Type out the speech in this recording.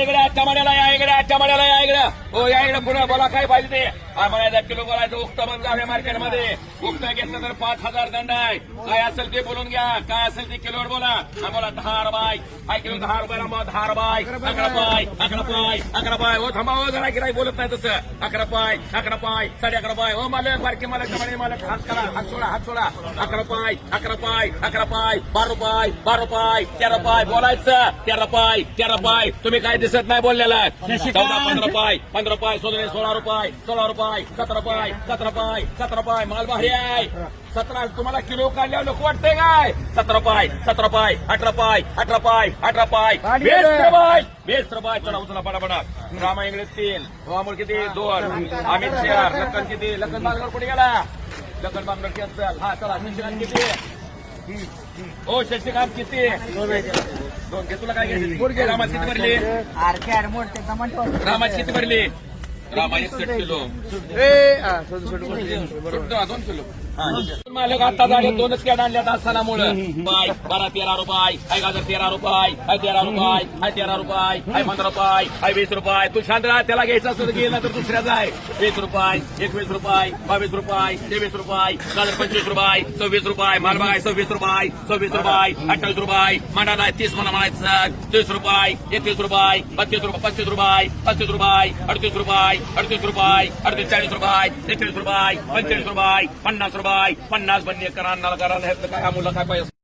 इकडे टमाट्याला या इकडे टमाट्याला या इकडे हो या इकडे पुन्हा बोला काय पाहिजे ते आम्हाला किलो बोलायचं उक्त बंद झाले मार्केटमध्ये उक्त घेतलं तर 5,000 दंड आहे काय असेल ते बोलून घ्या काय असेल ते किलोवर बोला आम्हाला 10 रुपये काय किलो 10 रुपये 10 रुपये 11 पाय 11 पाय 11 पाय हो थांबा हो जरा गिराई बोलत नाही तसं 11 पाय 11 पाय 11.5 पाय हो मालक बारकी मालक टमाटे मालक हात करा हात सोडा 11 पाय 11 पाय 11 पाय 12 रुपये 12 पाय 13 पाय बोलायचं 13 पाय तुम्ही काय दिसत नाही बोललेला 14 15 पाय 16 रुपये 16 रुपये 17 पाय माल भारी आहे 17 तुम्हाला किलो काढल्यावर लोक वाटतंय काय 17 पाय 18 पाय 18 पाय 20 रुपये चला उचला पडापडा रामा इंग्लिश 3 अमोल किती 2 अमित 4 लखन किती लखन बांगलोर कुठे गेला लखन बांगलोर कॅन्सल हा चला शशिकांत किती हो शशिकांत किती 2 घे तुला काय घ्यायचं रामाच किती भरली रामाच किती भरली रामा 61 किलो 2 किलो मालक आता झाले 2च कॅड आणल्यात असतानामुळे पाय 12-13 रुपये काय गाजर 13 रुपये काय 13 रुपये काय 13 रुपये काय 15 रुपये काय 20 रुपये तू शांत राहा त्याला घ्यायचं असं गेला तर दुसऱ्याच आहे 20 रुपये 21 रुपये 22 रुपये 23 रुपये गाजर 25 रुपये 26 रुपये माल बघाय 26 रुपये 28 रुपये मांडा नाही 30 मला म्हणायचं 30 रुपये 31 रुपये 35 रुपये 35 रुपये 38 रुपये 40 रुपये 40 रुपये 41 रुपये 42 रुपये 45 रुपये 50 रुपये 50 बंदी करा नाला करा काय मुलं काय पाहिजे